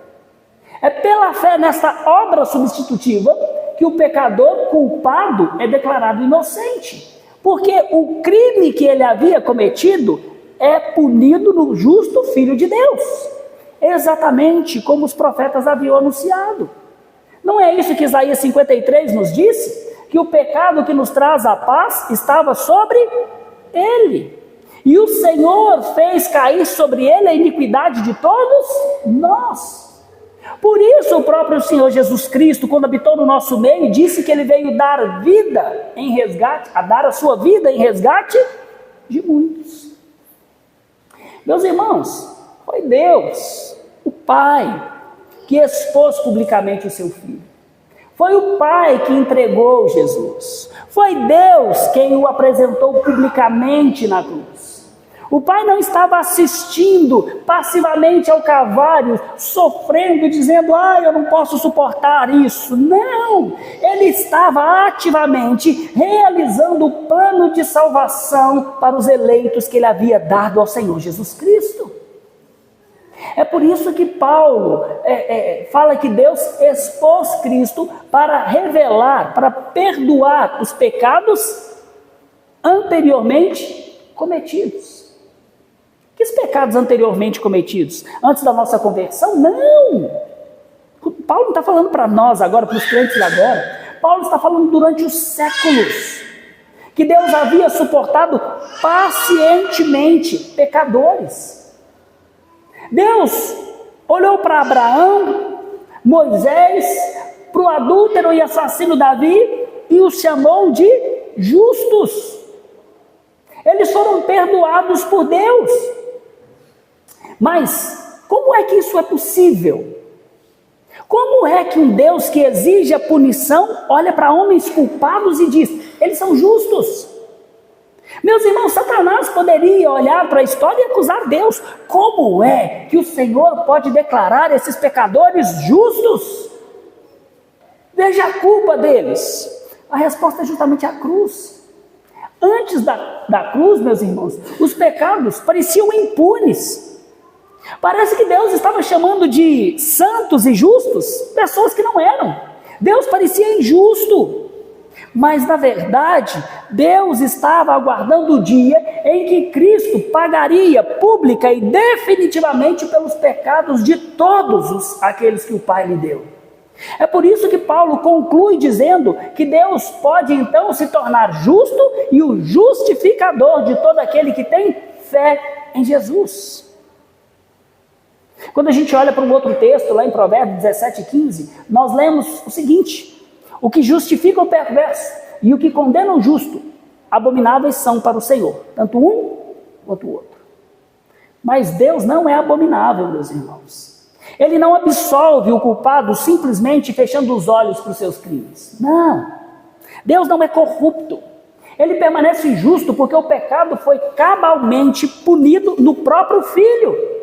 S1: É pela fé nesta obra substitutiva que o pecador culpado é declarado inocente. Porque o crime que ele havia cometido é punido no justo Filho de Deus. Exatamente como os profetas haviam anunciado. Não é isso que Isaías 53 nos disse? Que o pecado que nos traz a paz estava sobre ele. E o Senhor fez cair sobre ele a iniquidade de todos nós. Por isso o próprio Senhor Jesus Cristo, quando habitou no nosso meio, disse que ele veio dar vida em resgate, a dar a sua vida em resgate de muitos. Meus irmãos, foi Deus, o Pai, que expôs publicamente o seu Filho. Foi o Pai que entregou Jesus. Foi Deus quem o apresentou publicamente na cruz. O Pai não estava assistindo passivamente ao Calvário, sofrendo, dizendo, eu não posso suportar isso. Não! Ele estava ativamente realizando o plano de salvação para os eleitos que ele havia dado ao Senhor Jesus Cristo. É por isso que Paulo fala que Deus expôs Cristo para revelar, para perdoar os pecados anteriormente cometidos. Que pecados anteriormente cometidos? Antes da nossa conversão? Não! Paulo não está falando para nós agora, para os crentes de agora. Paulo está falando durante os séculos, que Deus havia suportado pacientemente pecadores. Deus olhou para Abraão, Moisés, para o adúltero e assassino Davi e os chamou de justos. Eles foram perdoados por Deus. Mas como é que isso é possível? Como é que um Deus que exige a punição olha para homens culpados e diz, eles são justos? Meus irmãos, Satanás poderia olhar para a história e acusar Deus. Como é que o Senhor pode declarar esses pecadores justos? Veja a culpa deles. A resposta é justamente a cruz. Antes da cruz, meus irmãos, os pecados pareciam impunes. Parece que Deus estava chamando de santos e justos pessoas que não eram. Deus parecia injusto. Mas, na verdade, Deus estava aguardando o dia em que Cristo pagaria pública e definitivamente pelos pecados de todos aqueles que o Pai lhe deu. É por isso que Paulo conclui dizendo que Deus pode então se tornar justo e o justificador de todo aquele que tem fé em Jesus. Quando a gente olha para um outro texto, lá em Provérbios 17:15, nós lemos o seguinte: o que justifica o perverso e o que condena o justo, abomináveis são para o Senhor, tanto um quanto o outro. Mas Deus não é abominável, meus irmãos. Ele não absolve o culpado simplesmente fechando os olhos para os seus crimes. Não. Deus não é corrupto. Ele permanece justo porque o pecado foi cabalmente punido no próprio Filho.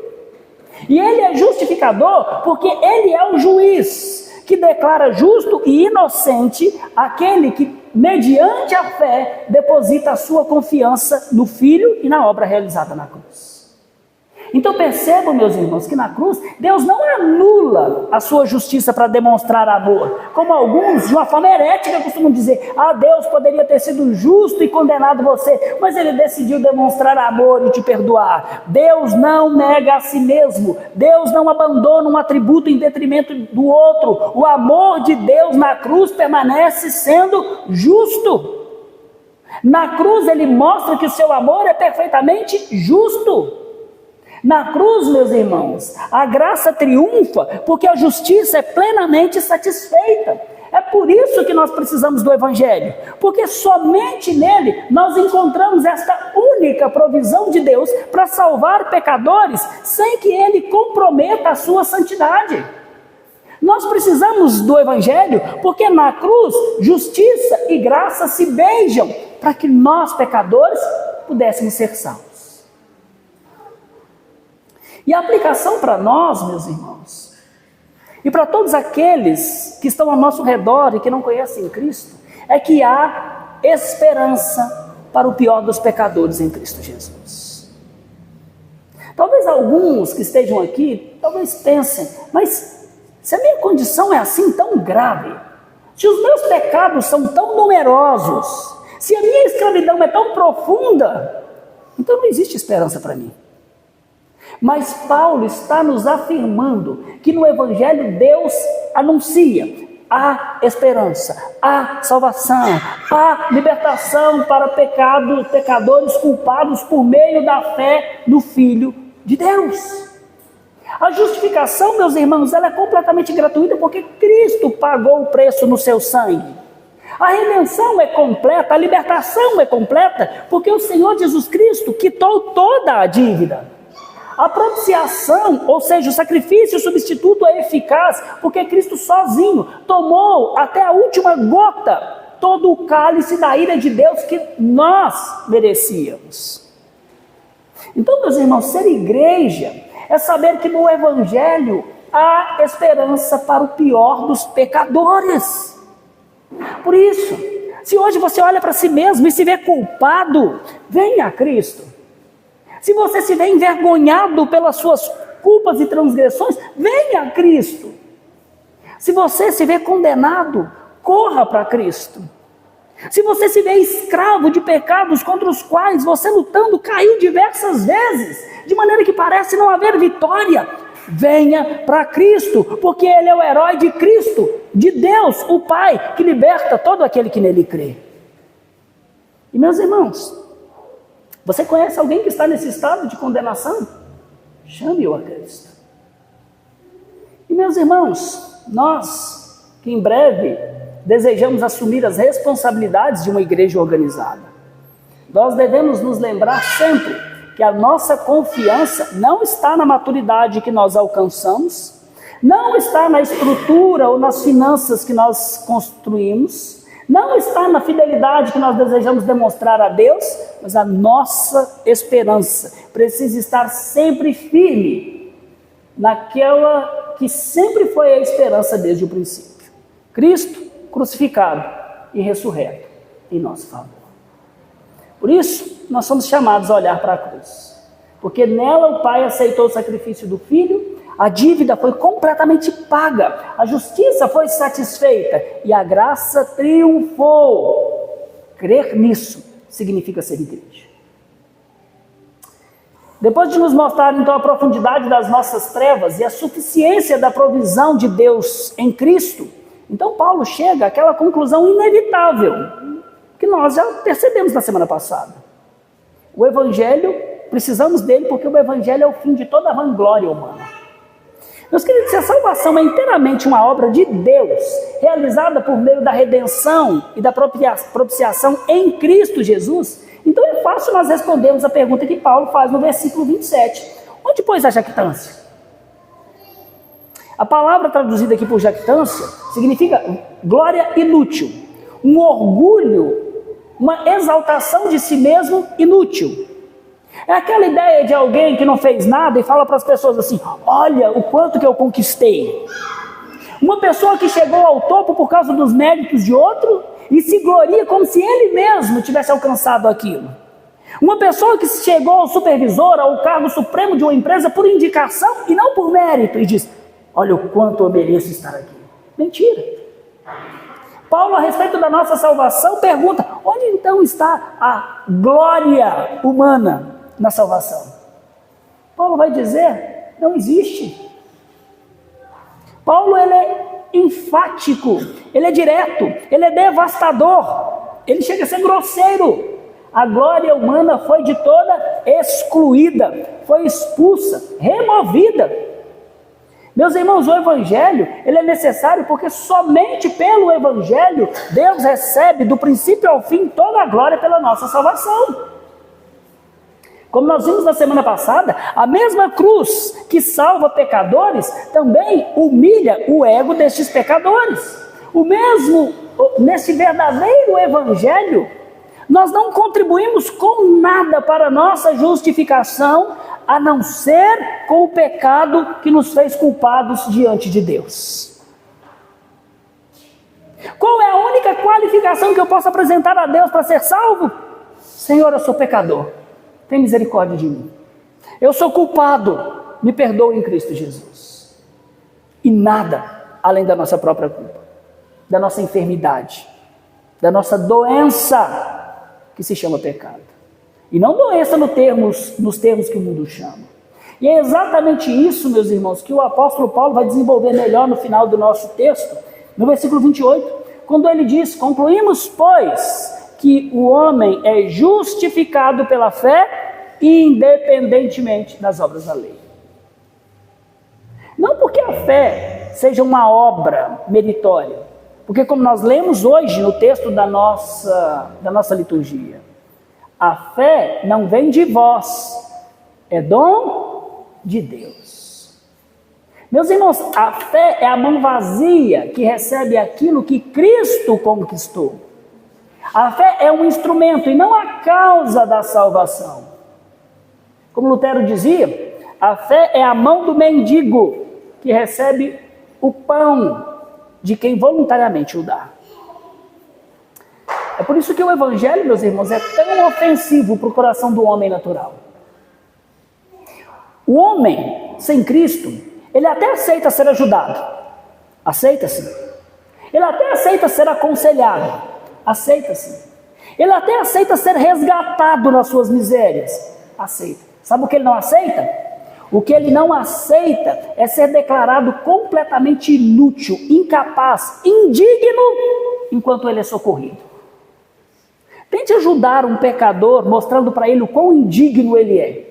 S1: E ele é justificador porque ele é o juiz que declara justo e inocente aquele que, mediante a fé, deposita a sua confiança no Filho e na obra realizada na cruz. Então percebam, meus irmãos, que na cruz, Deus não anula a sua justiça para demonstrar amor, como alguns, de uma forma herética, costumam dizer: Deus poderia ter sido justo e condenado você, mas Ele decidiu demonstrar amor e te perdoar. Deus não nega a si mesmo, Deus não abandona um atributo em detrimento do outro. O amor de Deus na cruz permanece sendo justo. Na cruz Ele mostra que o seu amor é perfeitamente justo. Na cruz, meus irmãos, a graça triunfa porque a justiça é plenamente satisfeita. É por isso que nós precisamos do Evangelho, porque somente nele nós encontramos esta única provisão de Deus para salvar pecadores sem que Ele comprometa a sua santidade. Nós precisamos do Evangelho porque na cruz justiça e graça se beijam para que nós, pecadores, pudéssemos ser salvos. E a aplicação para nós, meus irmãos, e para todos aqueles que estão ao nosso redor e que não conhecem Cristo, é que há esperança para o pior dos pecadores em Cristo Jesus. Talvez alguns que estejam aqui, talvez pensem: mas se a minha condição é assim tão grave, se os meus pecados são tão numerosos, se a minha escravidão é tão profunda, então não existe esperança para mim. Mas Paulo está nos afirmando que no Evangelho Deus anuncia a esperança, a salvação, a libertação para pecadores culpados por meio da fé no Filho de Deus. A justificação, meus irmãos, ela é completamente gratuita porque Cristo pagou o preço no seu sangue. A redenção é completa, a libertação é completa porque o Senhor Jesus Cristo quitou toda a dívida. A propiciação, ou seja, o sacrifício substituto é eficaz, porque Cristo sozinho tomou até a última gota todo o cálice da ira de Deus que nós merecíamos. Então, meus irmãos, ser igreja é saber que no Evangelho há esperança para o pior dos pecadores. Por isso, se hoje você olha para si mesmo e se vê culpado, venha a Cristo. Se você se vê envergonhado pelas suas culpas e transgressões, venha a Cristo. Se você se vê condenado, corra para Cristo. Se você se vê escravo de pecados contra os quais você lutando caiu diversas vezes, de maneira que parece não haver vitória, venha para Cristo, porque Ele é o herói de Cristo, de Deus, o Pai, que liberta todo aquele que nele crê. E meus irmãos, você conhece alguém que está nesse estado de condenação? Chame-o a Cristo. E meus irmãos, nós que em breve desejamos assumir as responsabilidades de uma igreja organizada, nós devemos nos lembrar sempre que a nossa confiança não está na maturidade que nós alcançamos, não está na estrutura ou nas finanças que nós construímos, não está na fidelidade que nós desejamos demonstrar a Deus, mas a nossa esperança precisa estar sempre firme naquela que sempre foi a esperança desde o princípio. Cristo crucificado e ressurreto em nosso favor. Por isso, nós somos chamados a olhar para a cruz, porque nela o Pai aceitou o sacrifício do Filho, a dívida foi completamente paga, a justiça foi satisfeita e a graça triunfou. Crer nisso significa ser igreja. Depois de nos mostrar então a profundidade das nossas trevas e a suficiência da provisão de Deus em Cristo, então Paulo chega àquela conclusão inevitável que nós já percebemos na semana passada. O Evangelho, precisamos dele porque o Evangelho é o fim de toda a vanglória humana. Meus queridos, se a salvação é inteiramente uma obra de Deus, realizada por meio da redenção e da propiciação em Cristo Jesus, então é fácil nós respondermos a pergunta que Paulo faz no versículo 27. Onde, pois, a jactância? A palavra traduzida aqui por jactância significa glória inútil, um orgulho, uma exaltação de si mesmo inútil. É aquela ideia de alguém que não fez nada e fala para as pessoas assim: olha o quanto que eu conquistei, Uma pessoa que chegou ao topo por causa dos méritos de outro e se gloria como se ele mesmo tivesse alcançado aquilo. Uma pessoa que chegou ao supervisor, ao cargo supremo de uma empresa por indicação e não por mérito e diz: olha o quanto eu mereço estar aqui. Mentira. Paulo, a respeito da nossa salvação, pergunta: onde então está a glória humana na salvação? Paulo vai dizer: não existe. Paulo, ele é enfático, ele é direto, ele é devastador, ele chega a ser grosseiro. A glória humana foi de toda excluída, foi expulsa, removida. Meus irmãos, o Evangelho, ele é necessário porque somente pelo Evangelho Deus recebe do princípio ao fim toda a glória pela nossa salvação. Como nós vimos na semana passada, a mesma cruz que salva pecadores também humilha o ego destes pecadores. O mesmo, nesse verdadeiro Evangelho, nós não contribuímos com nada para a nossa justificação, a não ser com o pecado que nos fez culpados diante de Deus. Qual é a única qualificação que eu posso apresentar a Deus para ser salvo? Senhor, eu sou pecador, tem misericórdia de mim. Eu sou culpado, me perdoe em Cristo Jesus. E nada além da nossa própria culpa, da nossa enfermidade, da nossa doença, que se chama pecado. E não doença nos termos que o mundo chama. E é exatamente isso, meus irmãos, que o apóstolo Paulo vai desenvolver melhor no final do nosso texto, no versículo 28, quando ele diz: concluímos, pois, que o homem é justificado pela fé, independentemente das obras da lei. Não porque a fé seja uma obra meritória, porque como nós lemos hoje no texto da nossa liturgia, a fé não vem de vós, é dom de Deus. Meus irmãos, a fé é a mão vazia que recebe aquilo que Cristo conquistou. A fé é um instrumento e não a causa da salvação. Como Lutero dizia, a fé é a mão do mendigo que recebe o pão de quem voluntariamente o dá. É por isso que o Evangelho, meus irmãos, é tão ofensivo para o coração do homem natural. O homem sem Cristo, ele até aceita ser ajudado. Aceita-se. Ele até aceita ser aconselhado. Aceita-se. Ele até aceita ser resgatado nas suas misérias. Aceita. Sabe o que ele não aceita? O que ele não aceita é ser declarado completamente inútil, incapaz, indigno, enquanto ele é socorrido. Tente ajudar um pecador, mostrando para ele o quão indigno ele é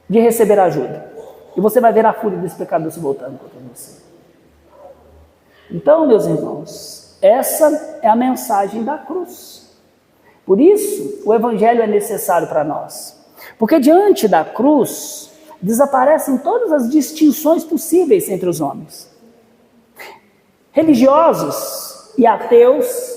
S1: de receber ajuda. E você vai ver a fúria desse pecador se voltando contra você. Então, meus irmãos, essa é a mensagem da cruz. Por isso, o Evangelho é necessário para nós. Porque diante da cruz, desaparecem todas as distinções possíveis entre os homens. Religiosos e ateus,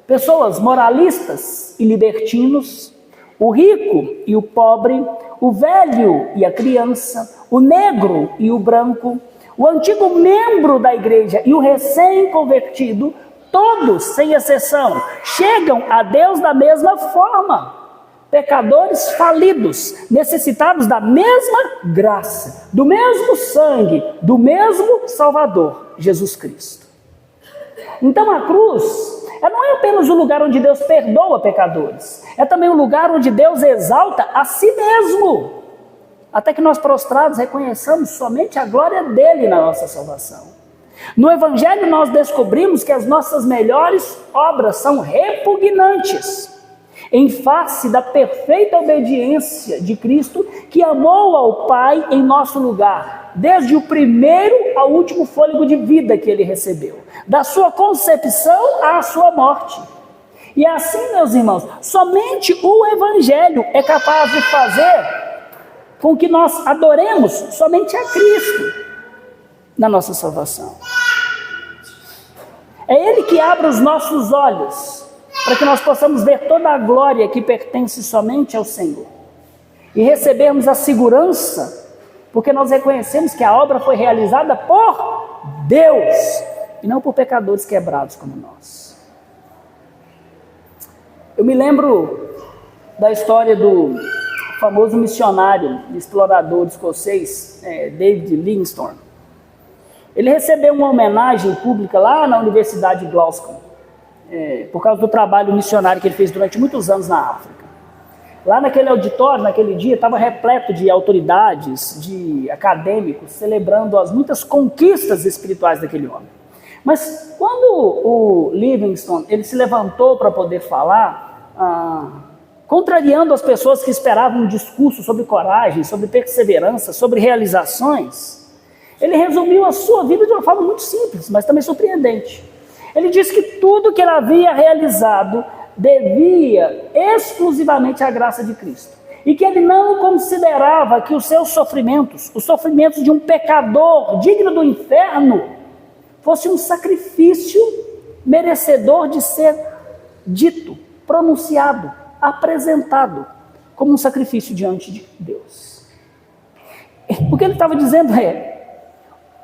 S1: pessoas moralistas e libertinos, o rico e o pobre, o velho e a criança, o negro e o branco, o antigo membro da igreja e o recém-convertido, todos, sem exceção, chegam a Deus da mesma forma. Pecadores falidos, necessitados da mesma graça, do mesmo sangue, do mesmo Salvador, Jesus Cristo. Então a cruz não é apenas o lugar onde Deus perdoa pecadores, é também o lugar onde Deus exalta a si mesmo, até que nós prostrados reconheçamos somente a glória dele na nossa salvação. No Evangelho nós descobrimos que as nossas melhores obras são repugnantes, em face da perfeita obediência de Cristo, que amou ao Pai em nosso lugar, desde o primeiro ao último fôlego de vida que ele recebeu, da sua concepção à sua morte. E assim, meus irmãos, somente o Evangelho é capaz de fazer com que nós adoremos somente a Cristo na nossa salvação. É Ele que abre os nossos olhos, para que nós possamos ver toda a glória que pertence somente ao Senhor. E recebermos a segurança, porque nós reconhecemos que a obra foi realizada por Deus, e não por pecadores quebrados como nós. Eu me lembro da história do famoso missionário, explorador escocês, David Livingstone. Ele recebeu uma homenagem pública lá na Universidade de Glasgow, por causa do trabalho missionário que ele fez durante muitos anos na África. Lá naquele auditório, naquele dia, estava repleto de autoridades, de acadêmicos, celebrando as muitas conquistas espirituais daquele homem. Mas quando o Livingstone ele se levantou para poder falar, contrariando as pessoas que esperavam um discurso sobre coragem, sobre perseverança, sobre realizações, ele resumiu a sua vida de uma forma muito simples, mas também surpreendente. Ele disse que tudo que ele havia realizado devia exclusivamente à graça de Cristo. E que ele não considerava que os seus sofrimentos, os sofrimentos de um pecador digno do inferno, fosse um sacrifício merecedor de ser dito, pronunciado, apresentado como um sacrifício diante de Deus. O que ele estava dizendo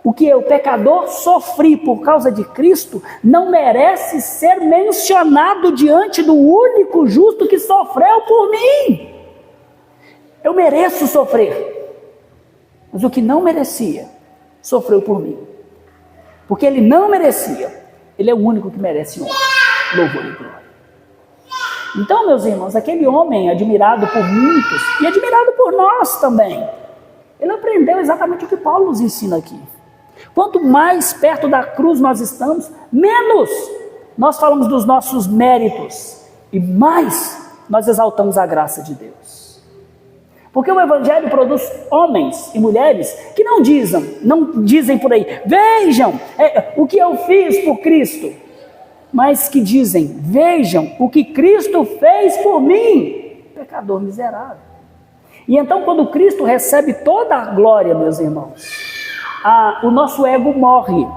S1: o que o pecador sofri por causa de Cristo não merece ser mencionado diante do único justo que sofreu por mim. Eu mereço sofrer, mas o que não merecia, sofreu por mim. Porque ele não merecia, ele é o único que merece honra, louvor e glória. Então, meus irmãos, aquele homem admirado por muitos e admirado por nós também, ele aprendeu exatamente o que Paulo nos ensina aqui. Quanto mais perto da cruz nós estamos, menos nós falamos dos nossos méritos e mais nós exaltamos a graça de Deus. Porque o Evangelho produz homens e mulheres que não dizem por aí, vejam o que eu fiz por Cristo, mas que dizem, vejam o que Cristo fez por mim, pecador miserável. E então quando Cristo recebe toda a glória, meus irmãos, o nosso ego morre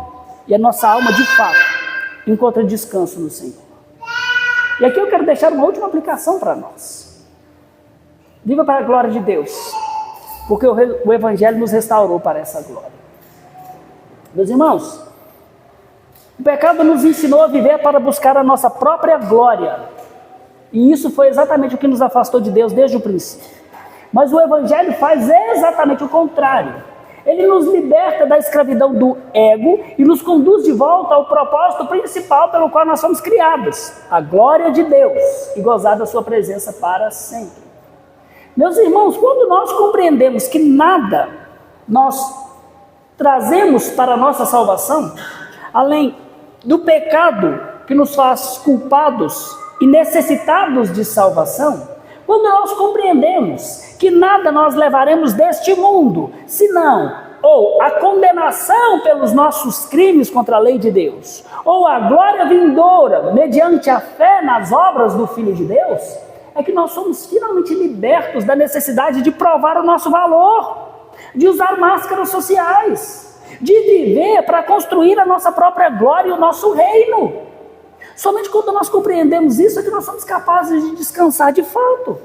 S1: e a nossa alma de fato encontra descanso no Senhor. E aqui eu quero deixar uma última aplicação para nós. Viva para a glória de Deus, porque o Evangelho nos restaurou para essa glória. Meus irmãos, o pecado nos ensinou a viver para buscar a nossa própria glória, e isso foi exatamente o que nos afastou de Deus desde o princípio. Mas o Evangelho faz exatamente o contrário. Ele nos liberta da escravidão do ego e nos conduz de volta ao propósito principal pelo qual nós somos criados, a glória de Deus e gozar da sua presença para sempre. Meus irmãos, quando nós compreendemos que nada nós trazemos para a nossa salvação, além do pecado que nos faz culpados e necessitados de salvação, quando nós compreendemos que nada nós levaremos deste mundo, senão ou a condenação pelos nossos crimes contra a lei de Deus, ou a glória vindoura mediante a fé nas obras do Filho de Deus, é que nós somos finalmente libertos da necessidade de provar o nosso valor, de usar máscaras sociais, de viver para construir a nossa própria glória e o nosso reino. Somente quando nós compreendemos isso é que nós somos capazes de descansar de fato.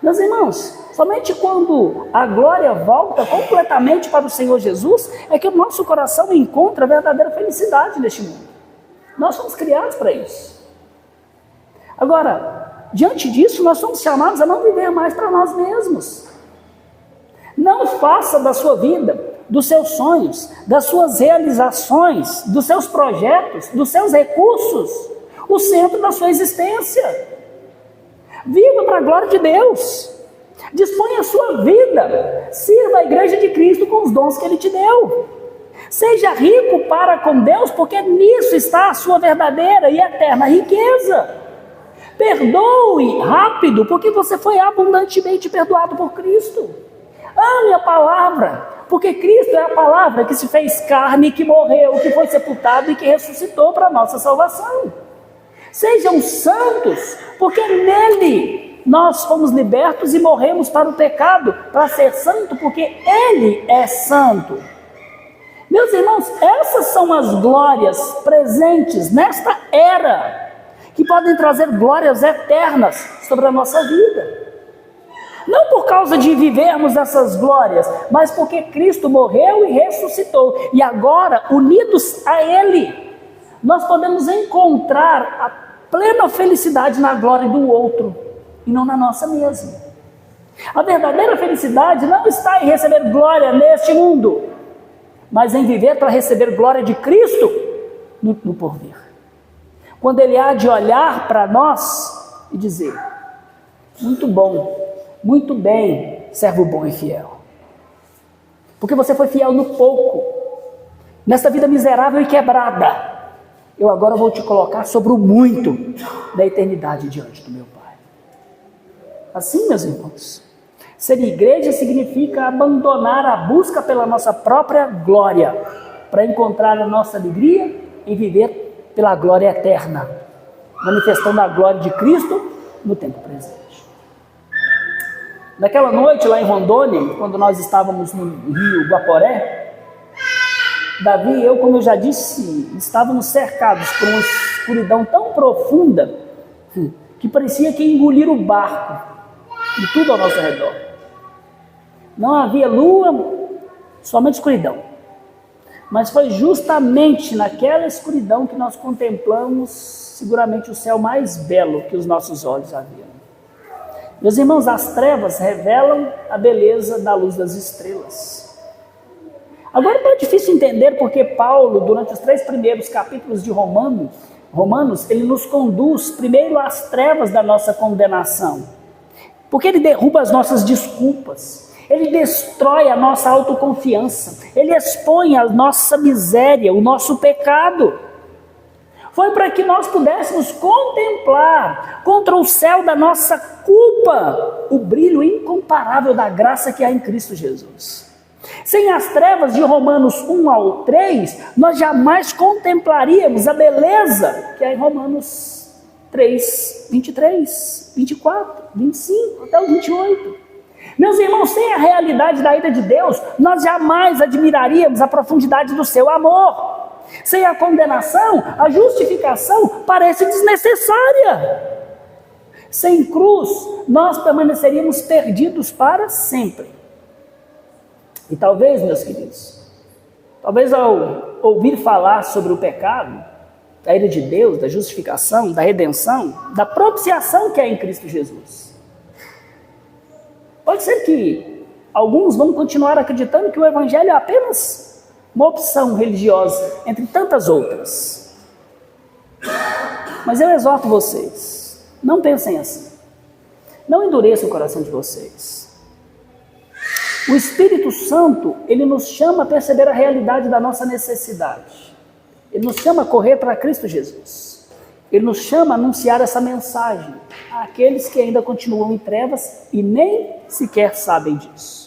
S1: Meus irmãos, somente quando a glória volta completamente para o Senhor Jesus é que o nosso coração encontra a verdadeira felicidade neste mundo. Nós somos criados para isso. Agora, diante disso, nós somos chamados a não viver mais para nós mesmos. Não faça da sua vida, dos seus sonhos, das suas realizações, dos seus projetos, dos seus recursos, o centro da sua existência. Viva para a glória de Deus. Disponha a sua vida. Sirva a igreja de Cristo com os dons que Ele te deu. Seja rico para com Deus, porque nisso está a sua verdadeira e eterna riqueza. Perdoe rápido, porque você foi abundantemente perdoado por Cristo. Ame a palavra, porque Cristo é a palavra que se fez carne, que morreu, que foi sepultado e que ressuscitou para a nossa salvação. Sejam santos, porque nele nós fomos libertos e morremos para o pecado, para ser santo, porque Ele é santo. Meus irmãos, essas são as glórias presentes nesta era, que podem trazer glórias eternas sobre a nossa vida. Não por por causa de vivermos essas glórias, mas porque Cristo morreu e ressuscitou. E agora, unidos a Ele, nós podemos encontrar a plena felicidade na glória do outro e não na nossa mesma. A verdadeira felicidade não está em receber glória neste mundo, mas em viver para receber glória de Cristo no porvir. Quando Ele há de olhar para nós e dizer: muito bom, muito bem, servo bom e fiel. Porque você foi fiel no pouco, nessa vida miserável e quebrada. Eu agora vou te colocar sobre o muito da eternidade diante do meu Pai. Assim, meus irmãos, ser igreja significa abandonar a busca pela nossa própria glória, para encontrar a nossa alegria e viver pela glória eterna, manifestando a glória de Cristo no tempo presente. Naquela noite lá em Rondônia, quando nós estávamos no rio Guaporé, Davi e eu, como eu já disse, estávamos cercados por uma escuridão tão profunda que parecia que ia engolir o barco e tudo ao nosso redor. Não havia lua, somente escuridão. Mas foi justamente naquela escuridão que nós contemplamos seguramente o céu mais belo que os nossos olhos haviam. Meus irmãos, as trevas revelam a beleza da luz das estrelas. Agora não é difícil entender porque Paulo, durante os 3 primeiros capítulos de Romanos, ele nos conduz primeiro às trevas da nossa condenação. Porque ele derruba as nossas desculpas, ele destrói a nossa autoconfiança, ele expõe a nossa miséria, o nosso pecado. Foi para que nós pudéssemos contemplar contra o céu da nossa culpa o brilho incomparável da graça que há em Cristo Jesus. Sem as trevas de Romanos 1 ao 3, nós jamais contemplaríamos a beleza que há em Romanos 3, 23, 24, 25 até o 28. Meus irmãos, sem a realidade da ira de Deus, nós jamais admiraríamos a profundidade do seu amor. Sem a condenação, a justificação parece desnecessária. Sem cruz, nós permaneceríamos perdidos para sempre. E talvez, meus queridos, talvez ao ouvir falar sobre o pecado, da ira de Deus, da justificação, da redenção, da propiciação que há em Cristo Jesus, pode ser que alguns vão continuar acreditando que o Evangelho é apenas uma opção religiosa, entre tantas outras. Mas eu exorto vocês, não pensem assim. Não endureçam o coração de vocês. O Espírito Santo, ele nos chama a perceber a realidade da nossa necessidade. Ele nos chama a correr para Cristo Jesus. Ele nos chama a anunciar essa mensagem àqueles que ainda continuam em trevas e nem sequer sabem disso.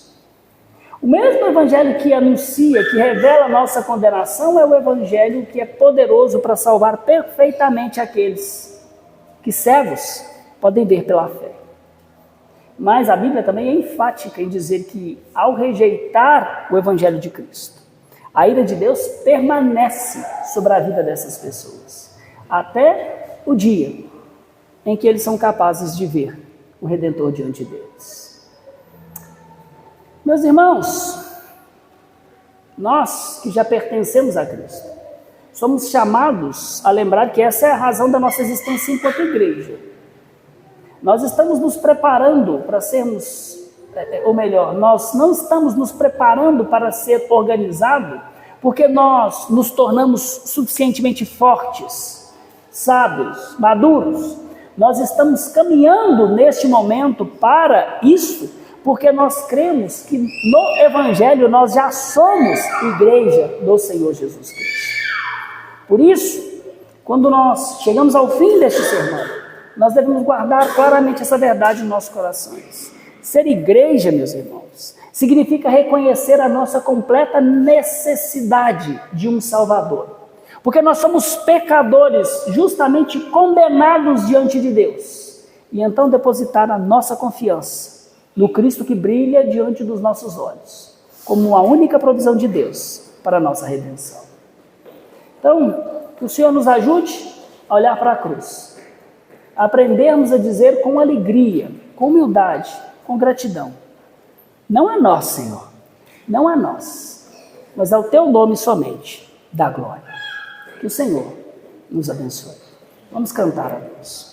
S1: O mesmo evangelho que anuncia, que revela a nossa condenação, é o evangelho que é poderoso para salvar perfeitamente aqueles que cegos podem ver pela fé. Mas a Bíblia também é enfática em dizer que, ao rejeitar o Evangelho de Cristo, a ira de Deus permanece sobre a vida dessas pessoas, até o dia em que eles são capazes de ver o Redentor diante deles. Meus irmãos, nós que já pertencemos a Cristo, somos chamados a lembrar que essa é a razão da nossa existência enquanto igreja. Nós estamos nos preparando para sermos, ou melhor, nós não estamos nos preparando para ser organizado porque nós nos tornamos suficientemente fortes, sábios, maduros. Nós estamos caminhando neste momento para isso porque nós cremos que no Evangelho nós já somos igreja do Senhor Jesus Cristo. Por isso, quando nós chegamos ao fim deste sermão, nós devemos guardar claramente essa verdade em nossos corações. Ser igreja, meus irmãos, significa reconhecer a nossa completa necessidade de um Salvador. Porque nós somos pecadores justamente condenados diante de Deus. E então depositar a nossa confiança no Cristo que brilha diante dos nossos olhos, como a única provisão de Deus para a nossa redenção. Então, que o Senhor nos ajude a olhar para a cruz. Aprendermos a dizer com alegria, com humildade, com gratidão: Não a nós, Senhor, não a nós, mas ao teu nome somente, da glória. Que o Senhor nos abençoe. Vamos cantar a Deus.